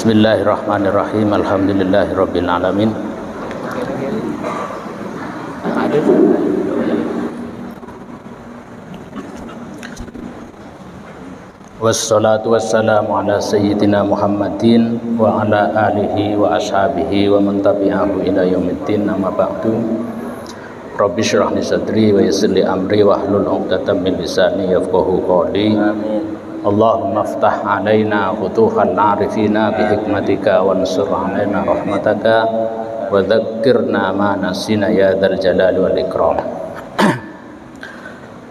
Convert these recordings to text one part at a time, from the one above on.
Bismillahirrahmanirrahim. Alhamdulillahirabbil alamin. Wassalatu wassalamu ala sayyidina Muhammadin wa ala alihi wa ashabihi wa man tabi'ahu ila yaumiddin, amma ba'du. Rabbi shrah li sadri wa yassir li amri wa hlul 'uqdatam min lisani yafqahu qawli. Amin. Allahumma aftah alaina futuhal arifina bi hikmatika wa ansur alaina rahmataka wa dzakkirna ma nasina ya dzal jalali wal ikram.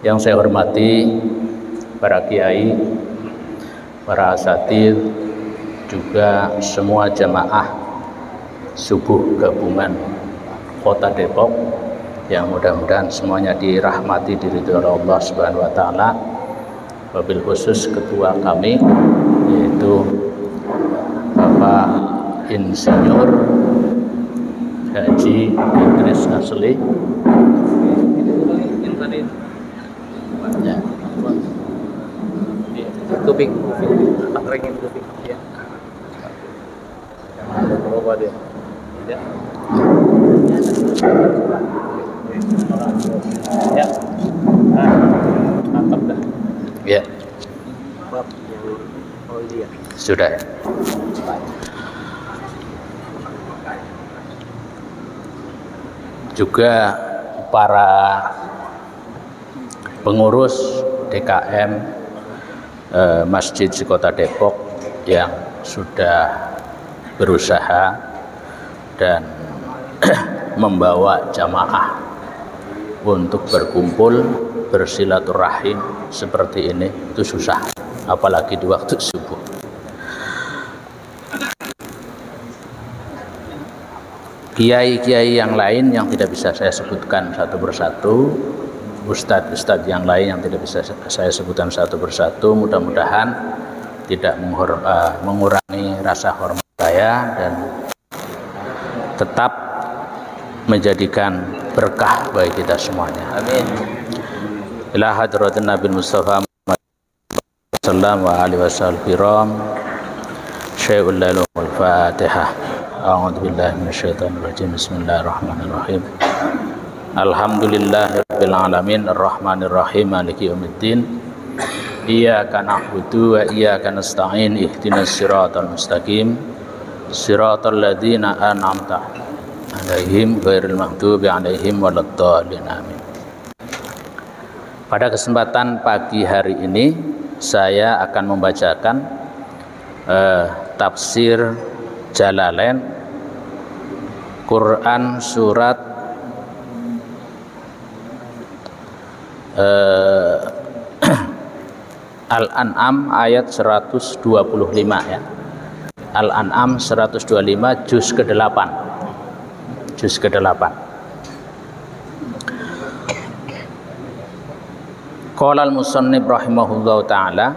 Yang saya hormati para kiai, para asatidz, juga semua jamaah subuh gabungan Kota Depok yang mudah-mudahan semuanya dirahmati diridhoi Allah Subhanahu wa taala. Wabil khusus ketua kami yaitu Bapak Insinyur Haji Idris Asli. Ya. Kuping, angkringin kuping, ya. Coba dia. Ya. Ya. Mantap dah. Ya. Sudah. Juga para pengurus DKM Masjid Kota Depok yang sudah berusaha dan membawa jamaah untuk berkumpul bersilaturahim seperti ini itu susah, apalagi di waktu subuh. Kiai-kiai yang lain yang tidak bisa saya sebutkan satu persatu, ustadz-ustadz yang lain yang tidak bisa saya sebutkan satu persatu, mudah-mudahan tidak mengurangi rasa hormat saya dan tetap menjadikan berkah bagi kita semuanya. Amin. Ila hadratin Nabi Mustafa sallallahu alaihi wasallam. Syai'ul lailul Fatihah. A'udzu billahi minasyaitonir rajim. Bismillahirrahmanirrahim. Alhamdulillahirabbil alamin arrahmanir rahim maliki yaumiddin. Iyyaka na'budu wa iyyaka nasta'in ihdinas siratal mustaqim. Siratal ladzina an'amta 'alaihim ghairil maghdubi 'alaihim waladdallin. Amin. Pada kesempatan pagi hari ini saya akan membacakan tafsir Jalalain Quran surat Al-An'am ayat 125 ya. Al-An'am 125 juz ke-8. Juz ke-8. Qala al-musannif rahimahullahu ta'ala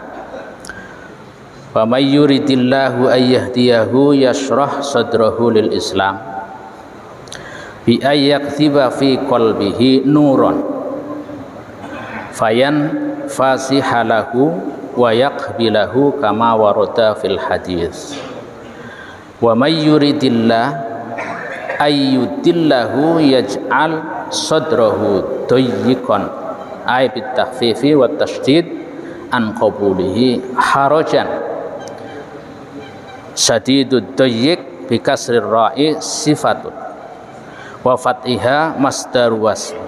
wa may yuridillahu ayyahdiyahu yashrah sadrahu lil Islam bi ayyaktiba fi qalbihi nuron fayan fasihalahu wa yaqbilahu kama warada fil hadis wa may yuridillah ayyudillahu yaj'al sadrahu dayyiqan ay bit takhfifi wat tasydid an qabulihi harajan sadidud dayyiq bi kasrir ra'i sifatun wa fathiha masdar wasf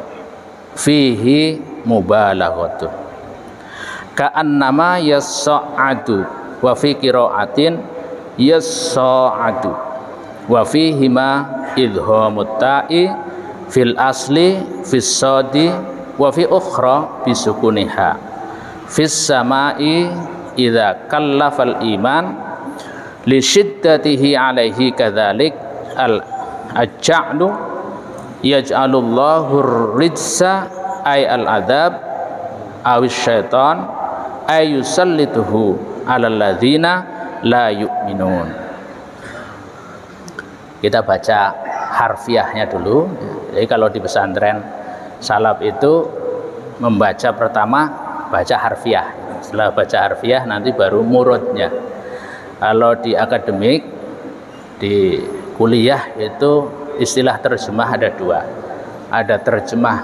fihi mubalaghatun ka'annama yas'adu wa fi qira'atin yas'adu wa fihi ma idhamut ta'i fil asli fis sadi wa fi ukhra bisukuniha fis samai idza kallafal iman li shiddatihi alaihi kadzalik al aj'alu yaj'alullahu rijsa ay al adab awis syaitan ay yusallituhu alal ladzina la yu'minun. Kita baca harfiahnya dulu. Jadi kalau di pesantren salaf itu membaca pertama baca harfiah, setelah baca harfiah nanti baru murudnya. Kalau di akademik di kuliah itu istilah terjemah ada dua, ada terjemah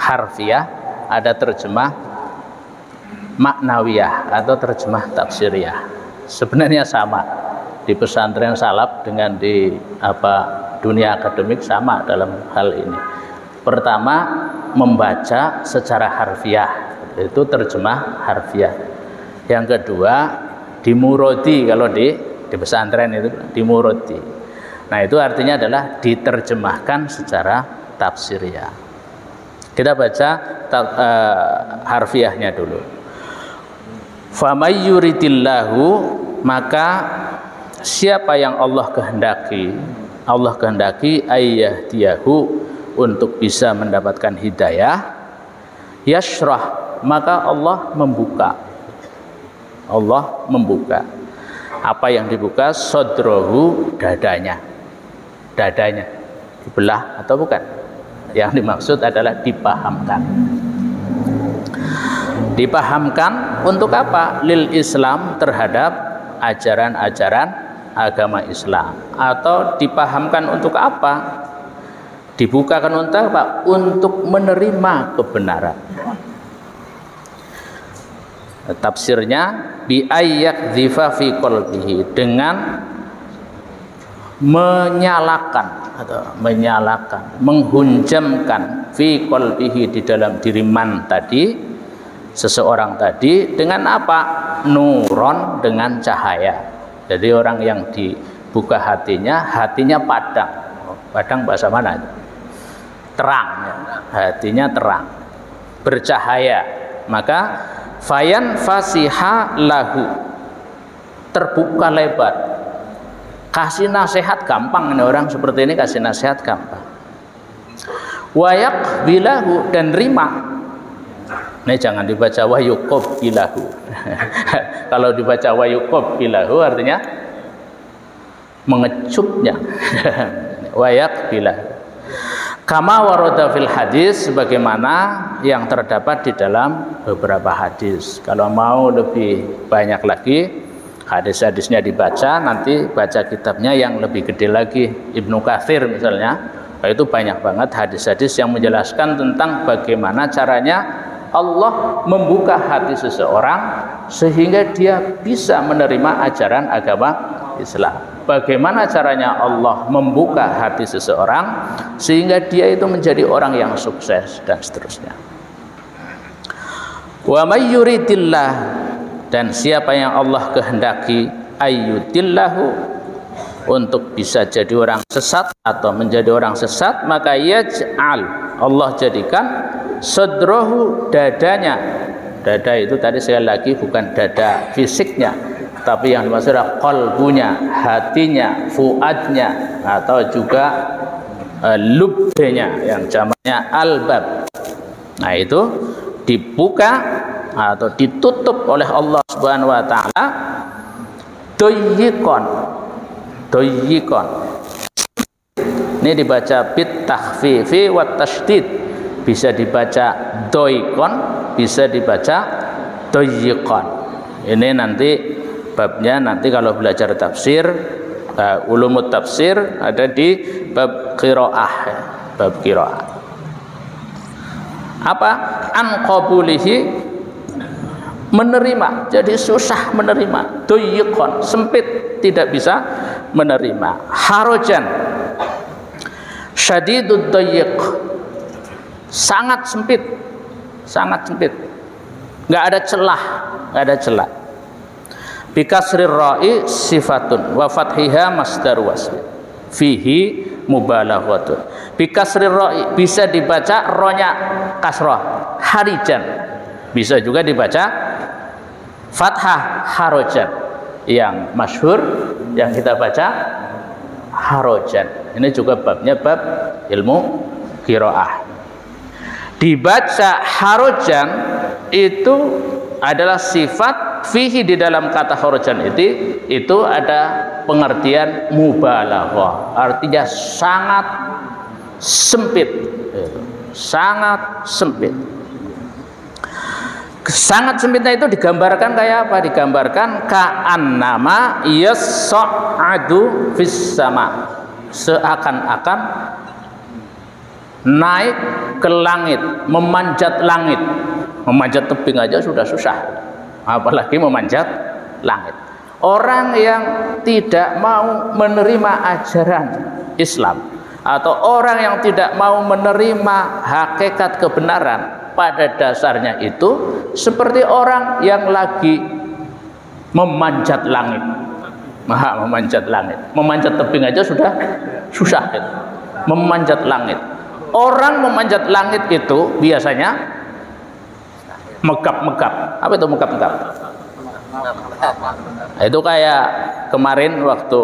harfiah, ada terjemah maknawiyah atau terjemah tafsiriyah. Sebenarnya sama di pesantren salaf dengan di dunia akademik, sama dalam hal ini. Pertama, membaca secara harfiah, itu terjemah harfiah. Yang kedua, dimurodi, kalau di pesantren itu dimurodi. Nah, itu artinya adalah diterjemahkan secara tafsiriyah. Kita baca harfiahnya dulu. Famay yuridillahu, maka siapa yang Allah kehendaki ayyahdiyahu, untuk bisa mendapatkan hidayah, yashrah, maka Allah membuka. Apa yang dibuka? Sodrohu, dadanya dibelah atau bukan? Yang dimaksud adalah dipahamkan untuk apa? Lil Islam, terhadap ajaran-ajaran agama Islam. Atau dipahamkan untuk apa? Dibukakan untuk apa? Untuk menerima kebenaran. Tafsirnya bi ayyak dzifa fi qalbihi, dengan menyalakan, menghunjamkan fi qalbihi, di dalam diri man tadi, seseorang tadi, dengan apa? Nuron, dengan cahaya. Jadi orang yang dibuka hatinya padang bahasa mana? Terang, hatinya terang, bercahaya, maka fayan fasiha lahu, terbuka lebar. Kasih nasihat gampang, ini orang seperti ini kasih nasihat gampang. Wayak bilahu, dan rima. Ini jangan dibaca wayukob bilahu. Kalau dibaca wayukob bilahu artinya mengecupnya. Wayak bilahu. Kama warada fil hadis, sebagaimana yang terdapat di dalam beberapa hadis. Kalau mau lebih banyak lagi hadis-hadisnya dibaca, nanti baca kitabnya yang lebih gede lagi, Ibnu Katsir misalnya. Itu banyak banget hadis-hadis yang menjelaskan tentang bagaimana caranya Allah membuka hati seseorang sehingga dia bisa menerima ajaran agama Islam. Bagaimana caranya Allah membuka hati seseorang sehingga dia itu menjadi orang yang sukses, dan seterusnya. Wa may yuridillah, dan siapa yang Allah kehendaki ayyudillahu, untuk bisa jadi orang sesat atau menjadi orang sesat, maka yaj'al, Allah jadikan sadrohu, dadanya. Dada itu tadi sekali lagi bukan dada fisiknya, tapi yang dimaksud adalah qalbunya, hatinya, fuadnya, atau juga lubnya yang jamaknya albab. Nah, itu dibuka atau ditutup oleh Allah Subhanahu wa taala, doyikon. Ini dibaca bit takhfifi wat tasydid, bisa dibaca doikon, bisa dibaca doyikon. Ini nanti babnya, nanti kalau belajar tafsir, ulumut tafsir, ada di bab qiraah, bab qiraah. Apa? An qabulihi, menerima, jadi susah menerima. Doyikon, sempit, tidak bisa menerima. Harajan, syadidud doyik, sangat sempit, nggak ada celah. Bikasrir ra'i sifatun wa fathiha masdar wasl fihi mubalaghatun. Bikasrir ra'i, bisa dibaca ronya kasrah, harijan, bisa juga dibaca fathah, harajan. Yang masyhur yang kita baca harajan. Ini juga babnya bab ilmu qiraah. Dibaca harajan itu adalah sifat fihi, di dalam kata harajan itu ada pengertian mubalaghah, artinya sangat sempit, Sangat sempitnya itu digambarkan kayak apa? Digambarkan ka'annama yas'adu fis sama, seakan-akan naik ke langit, memanjat langit. Memanjat tebing aja sudah susah, apalagi memanjat langit. Orang yang tidak mau menerima ajaran Islam, atau orang yang tidak mau menerima hakikat kebenaran, pada dasarnya itu seperti orang yang lagi memanjat langit. Memanjat langit, memanjat tebing aja sudah susah gitu. Memanjat langit. Orang memanjat langit itu biasanya megap-megap. Apa itu megap-megap? Itu kayak kemarin waktu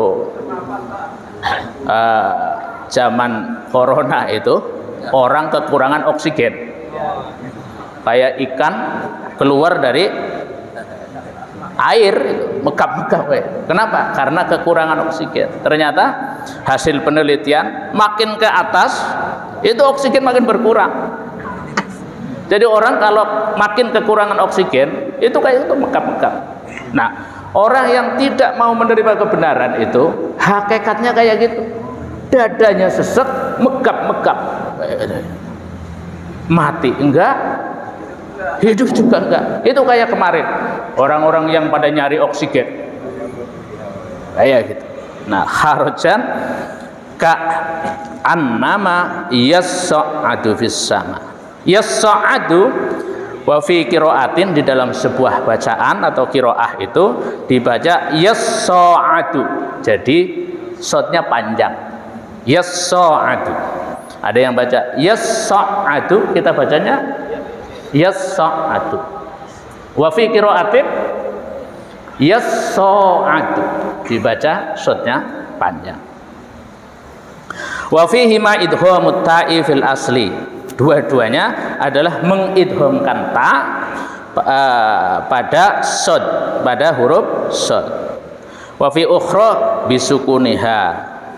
zaman corona itu, orang kekurangan oksigen, kayak ikan keluar dari air, megap-megap. Kenapa? Karena kekurangan oksigen. Ternyata hasil penelitian, makin ke atas itu oksigen makin berkurang. Jadi orang kalau makin kekurangan oksigen itu kayak itu megap-megap. Nah, orang yang tidak mau menerima kebenaran itu hakikatnya kayak gitu, dadanya sesek, megap-megap. Mati enggak, hidup juga enggak. Itu kayak kemarin orang-orang yang pada nyari oksigen kayak gitu. Nah, harajan ka annama yas'adu fis sama. Yas'adu wa fi qiraatin, di dalam sebuah bacaan atau qiraah itu dibaca yas'adu. Jadi shotnya panjang. Yas'adu. Ada yang baca yas'adu, kita bacanya yas'adu. Wa fi qiraatin yas'adu, dibaca shotnya panjang. Wa fihi ma idhamut ta'i fil asli. Dua-duanya adalah mengidhamkan ta pada shod, pada huruf shod. Wa fi ukhra bisukuniha,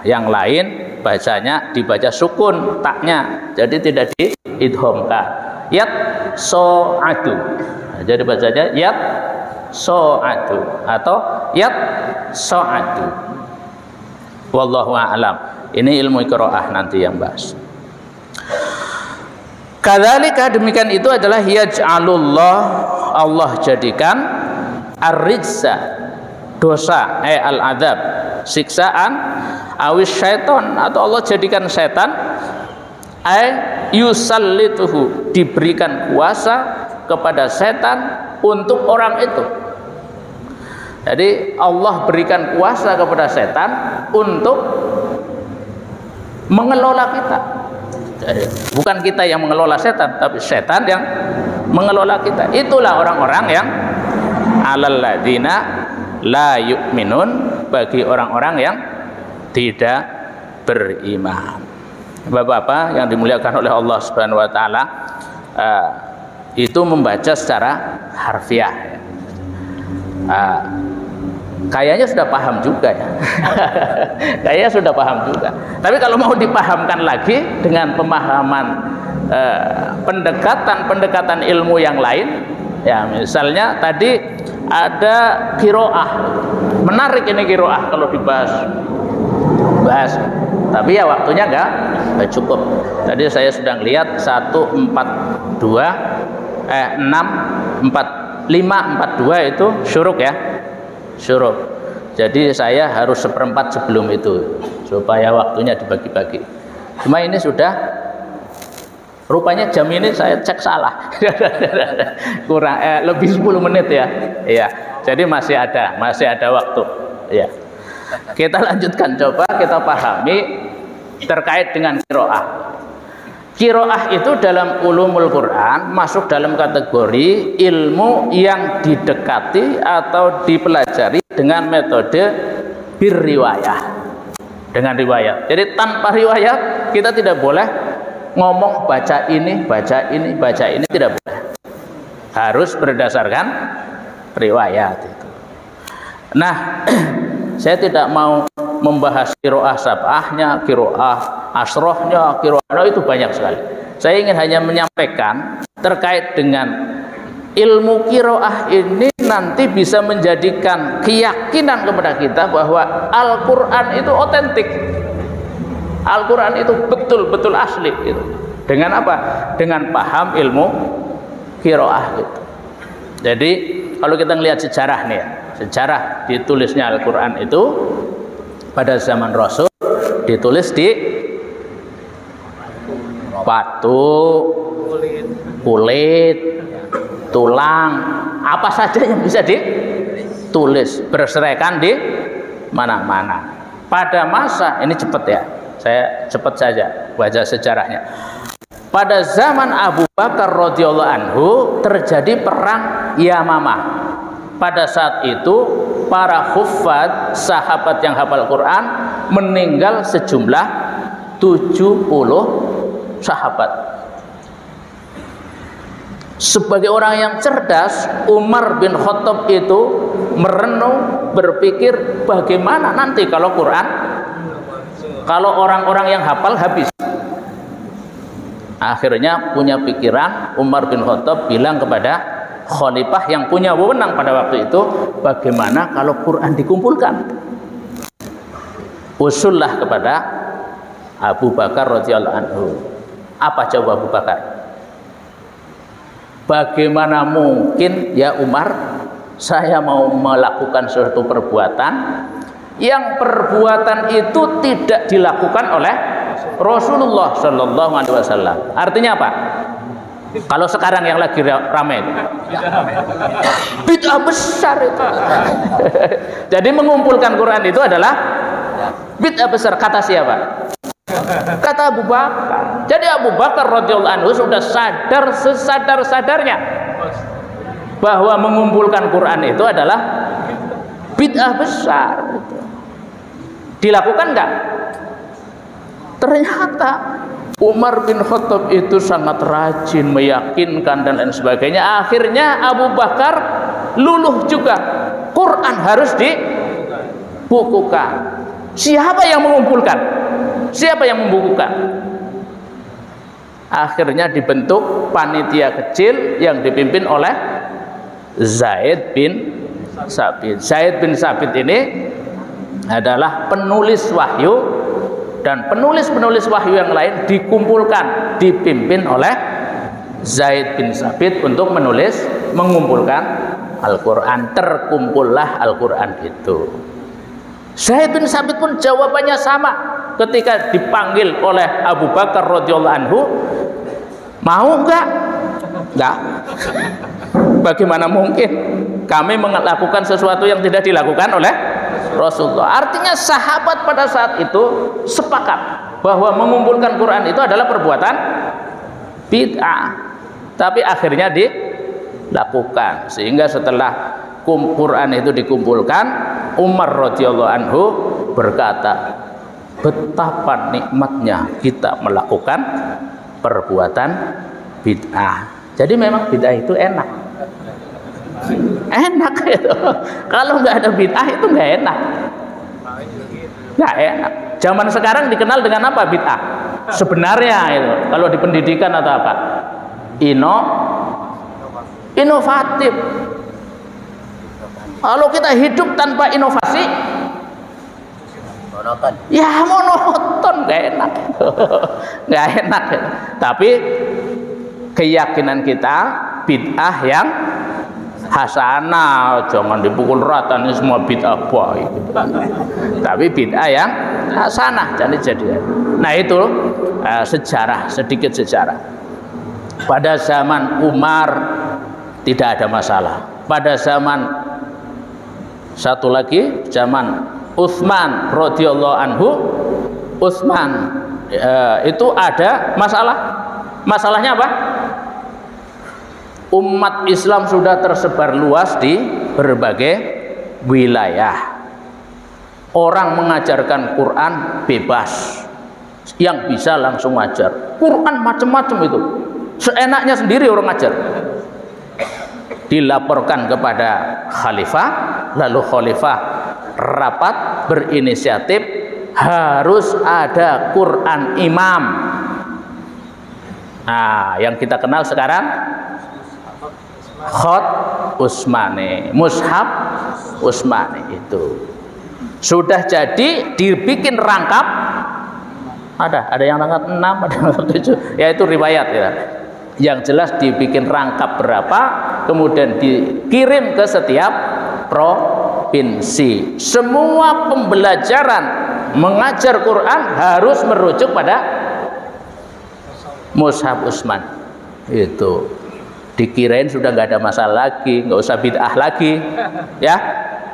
yang lain bacanya dibaca sukun taknya, jadi tidak diidhamkan. Yat so'adu, jadi bacanya yat so'adu atau yat so'adu. Wallahu a'lam. Ini ilmu qiraah nanti yang bahas. Kadzalika, demikian itu adalah yaj'alullah, Allah jadikan ar-rijsa, dosa, al-adzab, siksaan, awis syaiton, atau Allah jadikan setan, yusallituhu, diberikan kuasa kepada setan untuk orang itu. Jadi Allah berikan kuasa kepada setan untuk mengelola kita. Bukan kita yang mengelola setan, tapi setan yang mengelola kita. Itulah orang-orang yang alal ladzina la yu'minun, bagi orang-orang yang tidak beriman. Bapak-bapak yang dimuliakan oleh Allah Subhanahu wa taala, itu membaca secara harfiah. Kayaknya sudah paham juga ya. Kayaknya sudah paham juga. Tapi kalau mau dipahamkan lagi dengan pemahaman pendekatan ilmu yang lain, ya misalnya tadi ada qiraah. Menarik ini qiraah kalau dibahas. Tapi ya waktunya enggak cukup. Tadi saya sedang lihat 1, 4, 2, 6, 4, 5, 4, 2 itu syuruk ya. Syuruk. Jadi saya harus seperempat sebelum itu supaya waktunya dibagi-bagi. Cuma ini sudah, rupanya jam ini saya cek salah. Kurang lebih 10 menit ya. Iya. Jadi masih ada waktu. Ya. Kita lanjutkan, coba kita pahami terkait dengan qiraah. Qiraah itu dalam ulumul Quran masuk dalam kategori ilmu yang didekati atau dipelajari dengan metode birriwayah, dengan riwayat. Jadi tanpa riwayat kita tidak boleh ngomong baca ini, tidak boleh. Harus berdasarkan riwayat itu. Nah, saya tidak mau membahas qiraah sab'ahnya, qiraah asrohnya, qiraah itu banyak sekali. Saya ingin hanya menyampaikan terkait dengan ilmu qiraah ini nanti bisa menjadikan keyakinan kepada kita bahwa Al-Quran itu otentik, Al-Quran itu betul-betul asli gitu. Dengan apa? Dengan paham ilmu qiraah gitu. Jadi kalau kita melihat sejarah nih ya, sejarah ditulisnya Al-Quran itu pada zaman Rasul ditulis di batu, kulit, tulang, apa saja yang bisa ditulis berserakan di mana-mana. Pada masa ini cepat ya, saya cepat saja baca sejarahnya. Pada zaman Abu Bakar radhiyallahu anhu terjadi perang Yamamah. Pada saat itu para huffaz, sahabat yang hafal Quran meninggal sejumlah 70 sahabat. Sebagai orang yang cerdas, Umar bin Khattab itu merenung, berpikir bagaimana nanti kalau Quran, kalau orang-orang yang hafal habis. Akhirnya punya pikiran, Umar bin Khattab bilang kepada khalifah yang punya wewenang pada waktu itu, bagaimana kalau Quran dikumpulkan? Usullah kepada Abu Bakar radhiyallahu anhu. Apa jawab Abu Bakar? Bagaimana mungkin ya Umar, saya mau melakukan suatu perbuatan yang perbuatan itu tidak dilakukan oleh Rasulullah Shallallahu Alaihi Wasallam. Artinya apa? Kalau sekarang yang lagi ramai bid'ah besar itu. Jadi mengumpulkan Quran itu adalah bid'ah besar. Kata siapa? Kata Abu Bakar. Jadi Abu Bakar radhiyallahu anhu sudah sadar sesadar-sadarnya bahwa mengumpulkan Quran itu adalah bid'ah besar. Dilakukan enggak? Ternyata Umar bin Khattab itu sangat rajin, meyakinkan dan lain sebagainya. Akhirnya Abu Bakar luluh juga. Quran harus dibukukan. Siapa yang mengumpulkan? Siapa yang membukukan? Akhirnya dibentuk panitia kecil yang dipimpin oleh Zaid bin Sabit. Zaid bin Sabit ini adalah penulis wahyu, dan penulis-penulis wahyu yang lain dikumpulkan, dipimpin oleh Zaid bin Sabit untuk mengumpulkan Al-Quran. Terkumpullah Al-Quran itu. Zaid bin Sabit pun jawabannya sama ketika dipanggil oleh Abu Bakar radhiyallahu anhu, mau enggak? Enggak. Bagaimana mungkin kami melakukan sesuatu yang tidak dilakukan oleh Rasulullah? Artinya sahabat pada saat itu sepakat bahwa mengumpulkan Quran itu adalah perbuatan bid'ah, tapi akhirnya dilakukan. Sehingga setelah Quran itu dikumpulkan, Umar radhiyallahu anhu berkata, betapa nikmatnya kita melakukan perbuatan bid'ah. Jadi memang bid'ah itu enak itu. Kalau nggak ada bid'ah itu nggak enak. Nggak enak. Zaman sekarang dikenal dengan apa bid'ah? Sebenarnya itu kalau di pendidikan atau apa? Inovatif. Kalau kita hidup tanpa inovasi, ya monoton, nggak enak. Nggak enak. Tapi keyakinan kita bid'ah yang hasanah, jangan dipukul rata ini semua bid'ah baik gitu. Tapi bid'ah yang hasanah jadi. Nah itu sejarah, sedikit sejarah. Pada zaman Umar tidak ada masalah. Pada zaman satu lagi, zaman Utsman radhiyallahu anhu, Utsman itu ada masalah. Masalahnya apa? Umat Islam sudah tersebar luas di berbagai wilayah. Orang mengajarkan Quran bebas, yang bisa langsung ngajar. Quran macam-macam itu, seenaknya sendiri orang ngajar. Dilaporkan kepada khalifah, lalu khalifah rapat berinisiatif harus ada Quran imam. Nah, yang kita kenal sekarang Khot Utsmani, mushaf Utsmani itu sudah jadi dibikin rangkap. Ada yang rangkap 6, ada yang rangkap 7, ya itu riwayat ya. Yang jelas dibikin rangkap berapa, kemudian dikirim ke setiap provinsi. Semua pembelajaran mengajar Quran harus merujuk pada mushaf Utsman. Itu dikirain sudah nggak ada masalah lagi, nggak usah bid'ah lagi, ya.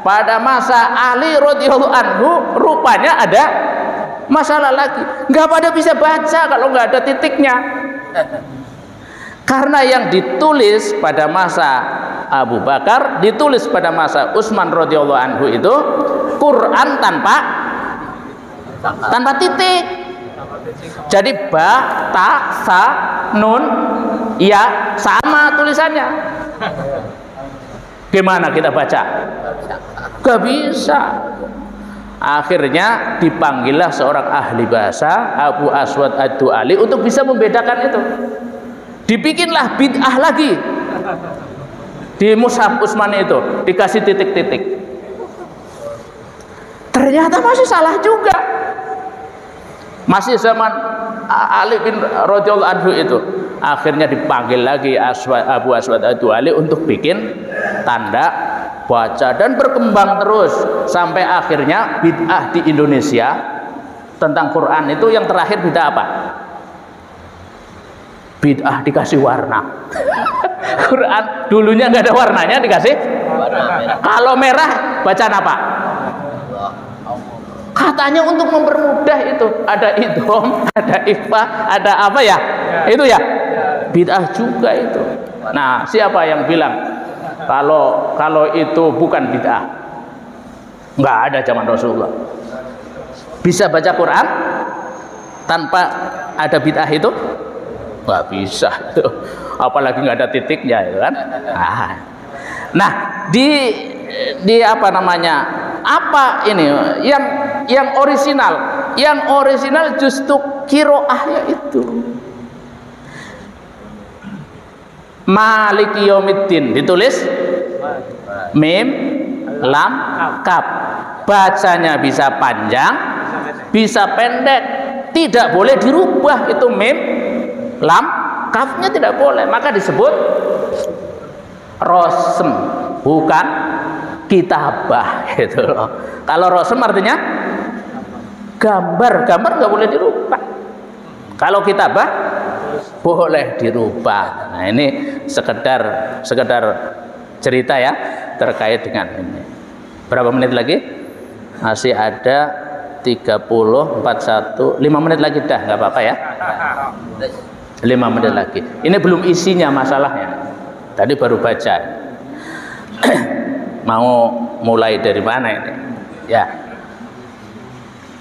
Pada masa Ali radhiyallahu anhu rupanya ada masalah lagi, nggak pada bisa baca kalau nggak ada titiknya. Karena yang ditulis pada masa Abu Bakar, ditulis pada masa Utsman radhiyallahu anhu itu Quran tanpa titik. Jadi ba, ta, sa, nun, ya sama tulisannya. Gimana kita baca? Gak bisa. Akhirnya dipanggillah seorang ahli bahasa, Abu Aswad Ad-Du'ali, untuk bisa membedakan itu. Dibikinlah bid'ah lagi di mushaf Utsmani itu, dikasih titik-titik. Ternyata masih salah juga. Masih zaman Ali bin radhiyallahu anhu itu. Akhirnya dipanggil lagi Abu Aswad Ad-Du'ali untuk bikin tanda baca, dan berkembang terus sampai akhirnya bid'ah di Indonesia tentang Quran itu yang terakhir bid'ah apa? Bid'ah dikasih warna. Quran dulunya nggak ada warnanya, dikasih warna. Kalau merah bacaan apa? Katanya untuk mempermudah itu, ada idgham, ada ikhfa, ada apa ya? Itu ya bid'ah juga itu. Nah, siapa yang bilang kalau itu bukan bid'ah? Nggak ada zaman Rasulullah. Bisa baca Quran tanpa ada bid'ah itu? Nggak bisa. Apalagi nggak ada titiknya, ya kan? Nah, di apa namanya? Apa ini yang orisinal? Yang orisinal justru qiraahnya itu. Maliki Yaumiddin ditulis mim lam kaf. Bacanya bisa panjang, bisa pendek, tidak boleh dirubah itu mim lam kafnya, tidak boleh. Maka disebut rosem, bukan kitabah gitu loh. Kalau rosem artinya gambar nggak boleh dirubah. Kalau kitabah boleh dirubah. Nah, ini sekedar cerita ya terkait dengan ini. Berapa menit lagi? Masih ada 30, 41, 5 menit lagi dah, nggak apa-apa ya. 5 menit lagi. Ini belum isinya masalahnya. Tadi baru baca. Mau mulai dari mana ini? Ya.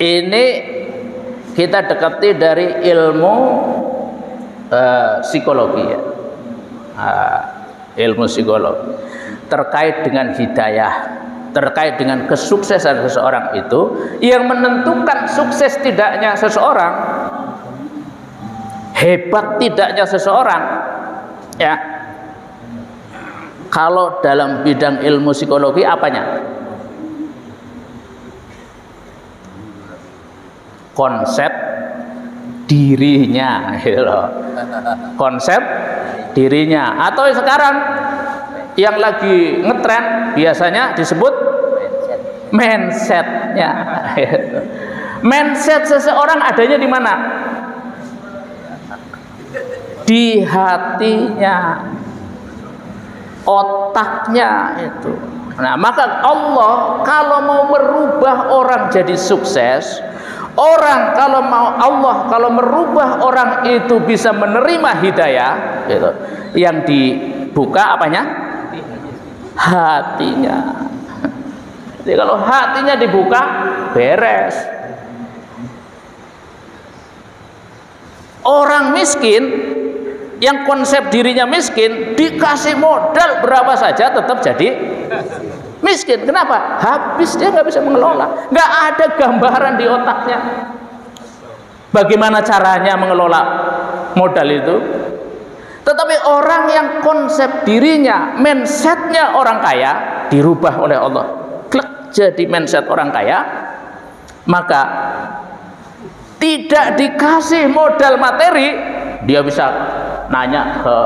Ini kita dekati dari ilmu psikologi ya. Ilmu psikologi terkait dengan hidayah, terkait dengan kesuksesan seseorang itu, yang menentukan sukses tidaknya seseorang, hebat tidaknya seseorang ya. Kalau dalam bidang ilmu psikologi apanya? Konsep dirinya gitu loh. Konsep dirinya. Atau sekarang yang lagi ngetren biasanya disebut mindsetnya. Mindset seseorang adanya di mana? Di hatinya, otaknya itu. Nah, maka Allah kalau mau merubah orang jadi sukses, kalau merubah orang itu bisa menerima hidayah gitu, yang dibuka apanya? Hatinya. Jadi kalau hatinya dibuka, beres. Orang miskin yang konsep dirinya miskin, dikasih modal berapa saja tetap jadi miskin. Kenapa? Habis, dia nggak bisa mengelola, nggak ada gambaran di otaknya bagaimana caranya mengelola modal itu. Tetapi orang yang konsep dirinya, mindsetnya orang kaya, dirubah oleh Allah, klek jadi mindset orang kaya, maka tidak dikasih modal materi, dia bisa nanya ke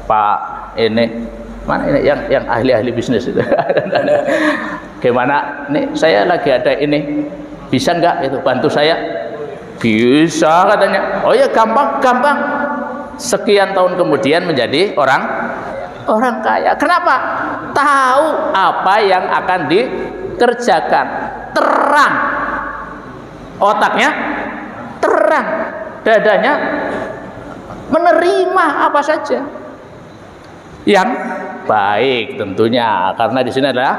Pak ini, mana ini yang ahli-ahli bisnis itu, gimana nih saya lagi ada ini, bisa nggak itu bantu saya? Bisa katanya. Oh ya, gampang. Sekian tahun kemudian menjadi orang kaya. Kenapa? Tahu apa yang akan dikerjakan, terang, otaknya terang, dadanya menerima apa saja yang baik tentunya. Karena di sini adalah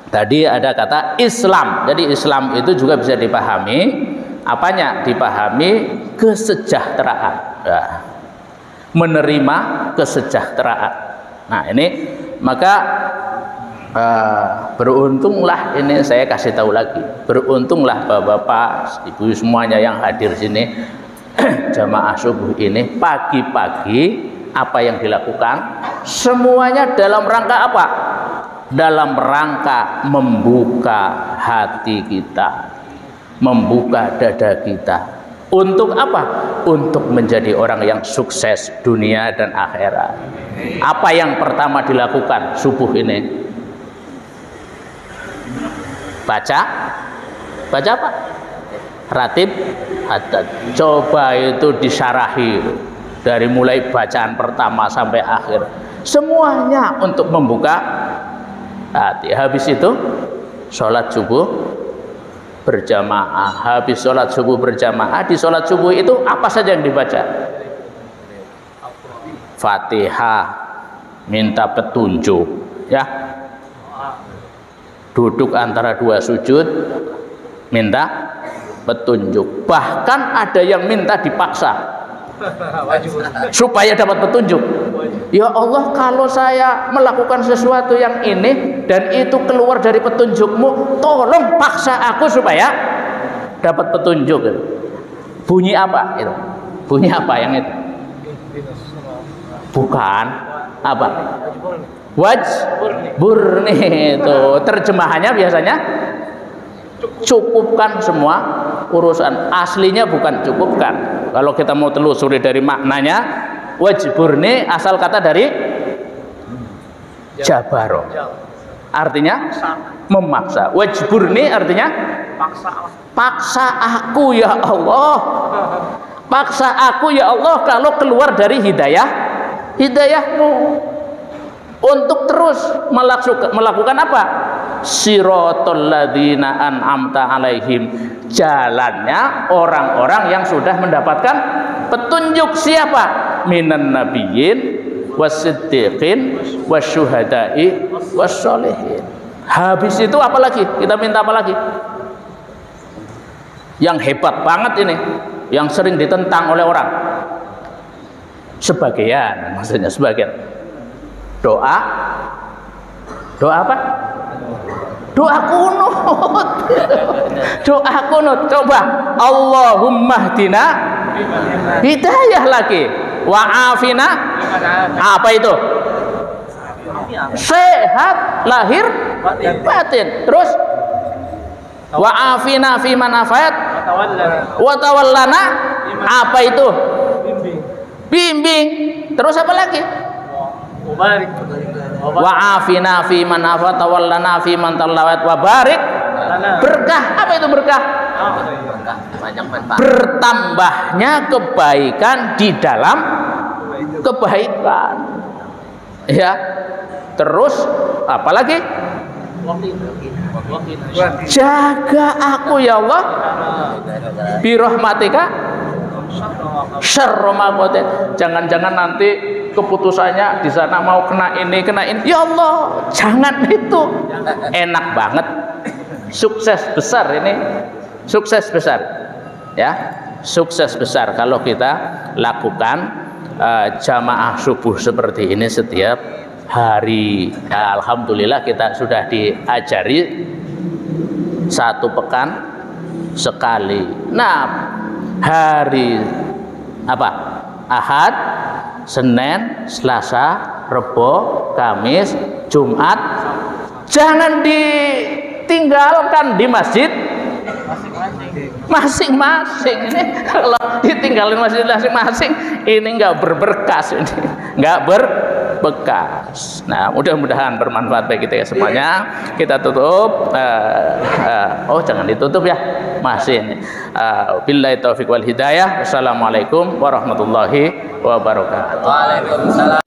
tadi ada kata Islam. Jadi Islam itu juga bisa dipahami apanya? Dipahami kesejahteraan. Nah, menerima kesejahteraan. Nah ini maka beruntunglah, ini saya kasih tahu lagi, beruntunglah bapak-bapak, ibu semuanya yang hadir sini jamaah subuh ini, pagi-pagi apa yang dilakukan semuanya dalam rangka apa? Dalam rangka membuka hati kita, membuka dada kita. Untuk apa? Untuk menjadi orang yang sukses dunia dan akhirat. Apa yang pertama dilakukan subuh ini? Baca apa? Ratib haddad. Coba itu disyarahi dari mulai bacaan pertama sampai akhir. Semuanya untuk membuka hati. Habis itu sholat subuh berjamaah. Habis sholat subuh berjamaah, di sholat subuh itu apa saja yang dibaca? Fatihah, minta petunjuk, ya. Duduk antara dua sujud, minta petunjuk. Bahkan ada yang minta dipaksa supaya dapat petunjuk. Ya Allah, kalau saya melakukan sesuatu yang ini dan itu keluar dari petunjukmu, tolong paksa aku supaya dapat petunjuk. Bunyi apa itu? Bunyi apa yang itu? Bukan apa? Wajburni itu terjemahannya biasanya cukupkan semua urusan. Aslinya bukan cukupkan. Kalau kita mau telusuri dari maknanya, wajburni asal kata dari jabaro, artinya memaksa. Wajburni artinya paksa aku ya Allah, paksa aku ya Allah kalau keluar dari hidayahmu untuk terus melakukan apa? Siratal ladzina an'amta alaihim, jalannya orang-orang yang sudah mendapatkan petunjuk. Siapa? Minan nabiyyin wasiddiqin wasyuhada'i wassolihin. Habis itu apa lagi? Kita minta apa lagi? Yang hebat banget ini, yang sering ditentang oleh orang. Sebagian, maksudnya sebagian. Doa apa? Doa kunut. Doa kunut. Coba Allahumma hdina, hidayah lagi. Wa'afina, apa itu? Sehat lahir batin. Terus wa'afina fi manafat wa tawallana, apa itu? Bimbing. Terus apa lagi? Wa'afina fi manafat tawallana fi man tallawat wa barik. Berkah. Apa itu berkah? Bertambahnya kebaikan di dalam kebaikan, ya. Terus apalagi? Jaga aku ya Allah birahmatika syarra ma qadat. Jangan-jangan nanti keputusannya di sana mau kena ini. Ya Allah, jangan itu. Enak banget. Sukses besar ini. Sukses besar. Ya, sukses besar kalau kita lakukan jamaah subuh seperti ini setiap hari. Nah, alhamdulillah kita sudah diajari 1 pekan sekali. Nah, hari apa? Ahad, Senin, Selasa, Rebo, Kamis, Jumat. Jangan ditinggalkan di masjid masing-masing. Ini kalau ditinggalin masjid masing-masing ini nggak berberkas, ini nggak berbekas. Nah, mudah-mudahan bermanfaat bagi kita semuanya. Kita tutup. Oh, jangan ditutup ya, masih ini. Billahi taufiq wal hidayah. Wassalamualaikum warahmatullahi wabarakatuh. Waalaikumsalam.